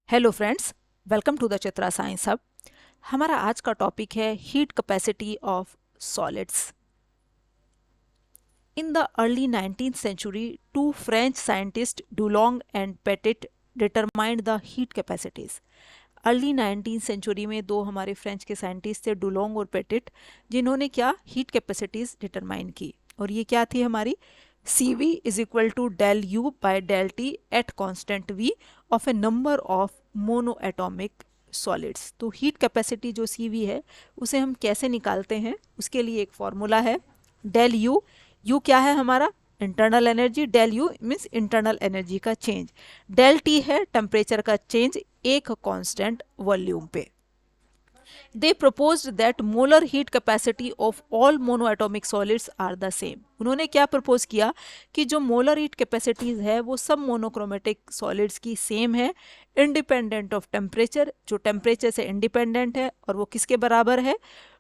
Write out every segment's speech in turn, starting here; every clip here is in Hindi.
Hello friends, welcome to the Chitra science hub. हमारा आज का टॉपिक है heat capacity of solids. In the early 19th century, two French scientists Dulong and Petit determined the heat capacities. Early 19th century में दो हमारे फ्रेंच के साइंटिस्ट थे, डुलोंग और पेटिट, जिन्होंने क्या हीट कैपेसिटीज डिटरमाइन की। और ये क्या थी हमारी C V is equal to del U by del T at constant V of a number of monoatomic solids. तो हीट कैपेसिटी जो सी वी है उसे हम कैसे निकालते हैं, उसके लिए एक फॉर्मूला है डेल यू। यू क्या है हमारा internal energy, del U means internal energy का चेंज, डेल टी है टेम्परेचर का चेंज एक कांस्टेंट वॉल्यूम पे। They proposed that molar heat capacity of all monoatomic solids are the same. उन्होंने क्या प्रपोज किया कि जो मोलर हीट कैपेसिटीज है वो सब मोनोक्रोमेटिक सॉलिड्स की सेम है, इंडिपेंडेंट ऑफ टेम्परेचर, जो टेम्परेचर से इंडिपेंडेंट है, और वो किसके बराबर है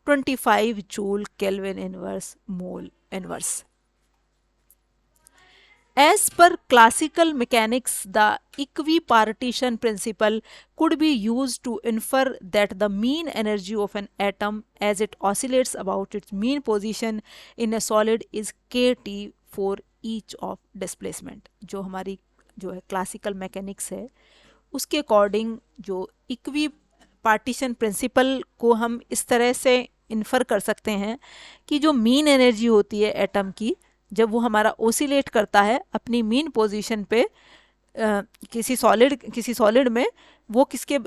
25 joule kelvin inverse mole inverse. As per classical mechanics, the equipartition principle could be used to infer that the mean energy of an atom as it oscillates about its mean position in a solid is kT for each of displacement। जो हमारी जो है क्लासिकल मैकेनिक्स है उसके अकॉर्डिंग जो इक्वी पार्टीशन प्रिंसिपल को हम इस तरह से इन्फर कर सकते हैं कि जो मीन एनर्जी होती है एटम की, जब वो हमारा ओसिलेट करता है अपनी मीन पोजीशन पे किसी सॉलिड में, वो किसके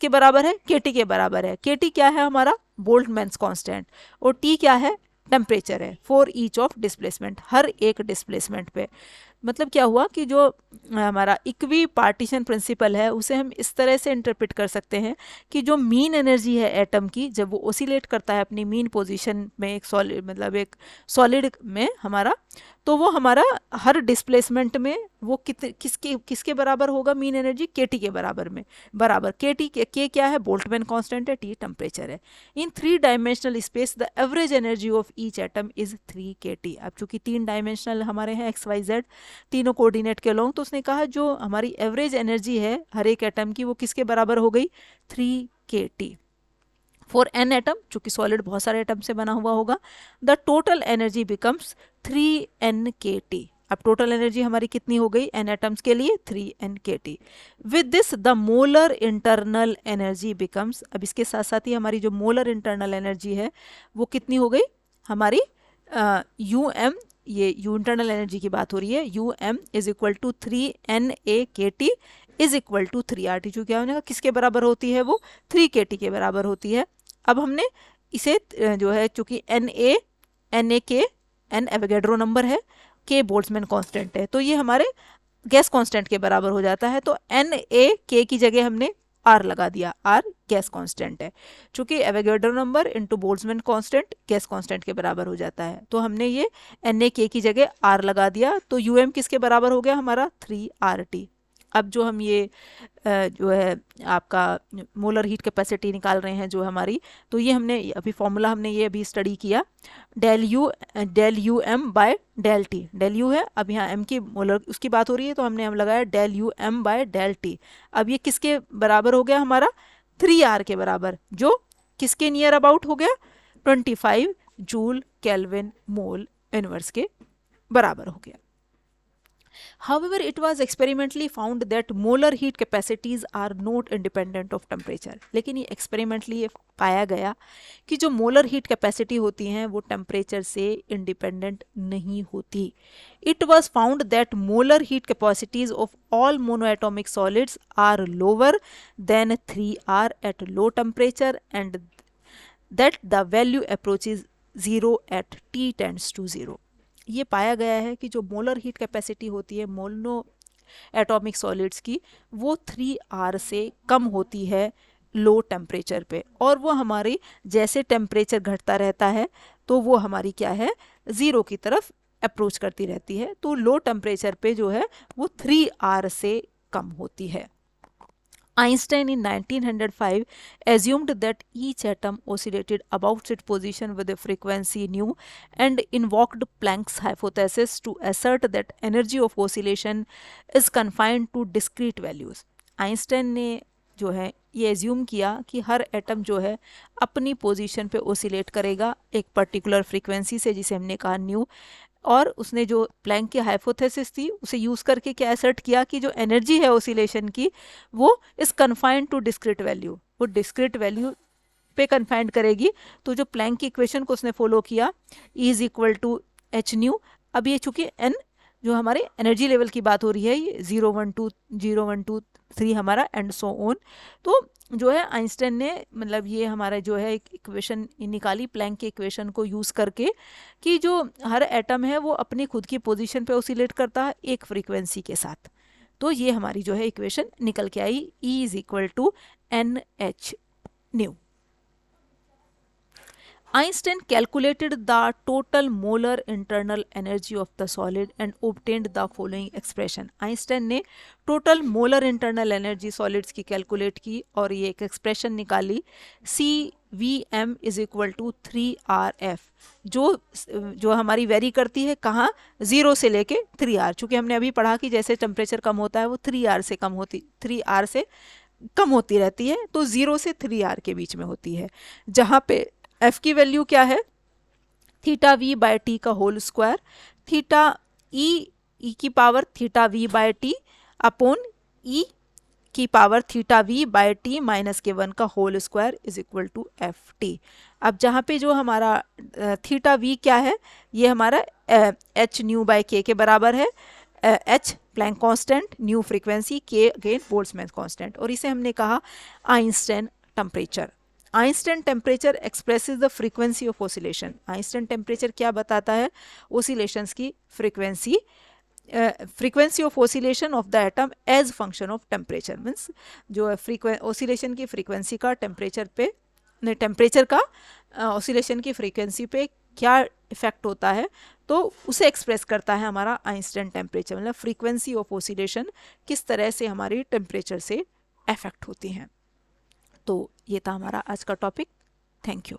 बराबर है केटी के बराबर है। केटी क्या है हमारा बोल्ट्जमैन्स कांस्टेंट, और टी क्या है टेम्परेचर है फॉर ईच ऑफ डिस्प्लेसमेंट, हर एक डिस्प्लेसमेंट पे। मतलब क्या हुआ कि जो हमारा इक्वी पार्टीशन प्रिंसिपल है उसे हम इस तरह से इंटरप्रेट कर सकते हैं कि जो मीन एनर्जी है एटम की जब वो ओसिलेट करता है अपनी मीन पोजीशन में एक सॉलिड, मतलब एक सॉलिड में हमारा, तो वो हमारा हर डिस्प्लेसमेंट में वो किसके बराबर होगा मीन एनर्जी केटी के बराबर केटी के क्या है बोल्ट्जमैन कांस्टेंट है, टी टेम्परेचर है। इन 3 dimensional space the average energy of each atom is 3 kT। अब चूंकि 3 डायमेंशनल हमारे हैं एक्स वाई जेड तीनों कोऑर्डिनेट के अलोंग, तो उसने कहा जो हमारी एवरेज एनर्जी है हर एक एटम की वो किसके बराबर हो गई 3 kT फॉर एन एटम, चूंकि सॉलिड बहुत सारे एटम से बना हुआ होगा। The total energy becomes 3 kT। अब टोटल एनर्जी हमारी कितनी हो गई एन एटम्स के लिए 3 kT। With this the molar internal energy becomes, अब इसके साथ साथ ही हमारी जो मोलर इंटरनल एनर्जी है वो कितनी हो गई हमारी यू एम, ये यू इंटरनल एनर्जी की बात हो रही है, U M is equal to 3 NA/kT is equal to 3 RT। जो क्या होने का किसके बराबर होती है वो 3 kT के बराबर होती है। अब हमने इसे जो है चूंकि NA एन एवोगैड्रो नंबर है, के बोल्ट्जमैन कांस्टेंट है, तो ये हमारे गैस कांस्टेंट के बराबर हो जाता है। तो NA/K की जगह हमने आर लगा दिया, आर गैस कांस्टेंट है, चूंकि Avogadro number into Boltzmann constant gas constant के बराबर हो जाता है। तो हमने ये NA/K की जगह आर लगा दिया, तो यूएम किसके बराबर हो गया हमारा 3 RT। अब जो हम ये जो है आपका मोलर हीट कैपेसिटी निकाल रहे हैं जो हमारी, तो ये हमने अभी फॉर्मूला हमने ये अभी स्टडी किया, del U M by del T. Del U है, अब यहाँ एम की मोलर उसकी बात हो रही है तो हमने हम लगाया del U M by del T. अब ये किसके बराबर हो गया हमारा 3R के बराबर, जो किसके नियर अबाउट हो गया 25 जूल केल्विन मोल इनवर्स के बराबर हो गया। However, it was experimentally found that molar heat capacities are not independent of temperature। लेकिन ये experimentally ये पाया गया कि जो molar heat capacity होती हैं वो temperature से independent नहीं होती। It was found that molar heat capacities of all monoatomic solids are lower than 3R at low temperature and that the value approaches 0 at T tends to 0। ये पाया गया है कि जो मोलर हीट कैपेसिटी होती है मोनो एटॉमिक सॉलिड्स की वो 3R से कम होती है लो टेम्परेचर पे, और वो हमारी जैसे टेम्परेचर घटता रहता है तो वो हमारी क्या है 0 की तरफ अप्रोच करती रहती है। तो लो टेम्परेचर पे जो है वो 3R से कम होती है। Einstein in 1905 assumed that each atom oscillated about its position with a frequency nu and invoked Planck's hypothesis to assert that energy of oscillation is confined to discrete values। Einstein ने जो है ये एज्यूम किया कि हर एटम जो है अपनी पोजीशन पे ओसिलेट करेगा एक पर्टिकुलर फ्रीक्वेंसी से, जिसे हमने कहा न्यू। और उसने जो प्लैंक की हाइपोथेसिस थी उसे यूज़ करके क्या असर्ट किया कि जो एनर्जी है ओसिलेशन की वो is confined to discrete value, वो डिस्क्रीट वैल्यू पे कन्फाइंड करेगी। तो जो प्लैंक की इक्वेशन को उसने फॉलो किया, E is equal to H nu. अब ये चूंकि एन जो हमारे एनर्जी लेवल की बात हो रही है, ये 0 1 2 0 1 2 3 हमारा एंड सो ऑन। तो जो है आइंस्टाइन ने मतलब ये हमारा जो है एक इक्वेशन निकाली प्लैंक के इक्वेशन को यूज़ करके कि जो हर एटम है वो अपनी खुद की पोजीशन पे ओसिलेट करता है एक फ्रीक्वेंसी के साथ। तो ये हमारी जो है इक्वेशन निकल के आई, E is equal to N H nu. Einstein calculated the total molar internal energy of the solid and obtained the following expression. Einstein ने total molar internal energy solids की calculate की और ये एक expression निकाली, CVM is equal to 3RF, जो हमारी वेरी करती है कहाँ, 0 से लेके 3R। चूँकि हमने अभी पढ़ा कि जैसे टेम्परेचर कम होता है वो 3R से कम होती, 3R से कम होती रहती है, तो 0 से 3R के बीच में होती है, जहाँ पे एफ की वैल्यू क्या है, थीटा वी बाय टी का होल स्क्वायर, थीटा ई की power theta V by T upon e की power theta V by T minus के 1 का whole square is equal to F T. अब जहाँ पे जो हमारा थीटा वी क्या है, ये हमारा एच न्यू बाय के बराबर है, H Planck constant, nu frequency, K again Boltzmann constant, और इसे हमने कहा Einstein temperature. Einstein temperature expresses the frequency of oscillation. Einstein temperature क्या बताता है, ओसिलेशंस की frequency, frequency of oscillation of the atom as function of temperature. Means जो है ओसिलेशन की फ्रीक्वेंसी का टेम्परेचर पे, टेम्परेचर का ओसिलेशन की फ्रीक्वेंसी पे क्या इफेक्ट होता है, तो उसे एक्सप्रेस करता है हमारा आइंस्टाइन टेम्परेचर। मतलब फ्रीक्वेंसी ऑफ ओसिलेशन किस तरह से हमारी टेम्परेचर से अफेक्ट होती हैं। तो ये था हमारा आज का टॉपिक। Thank you.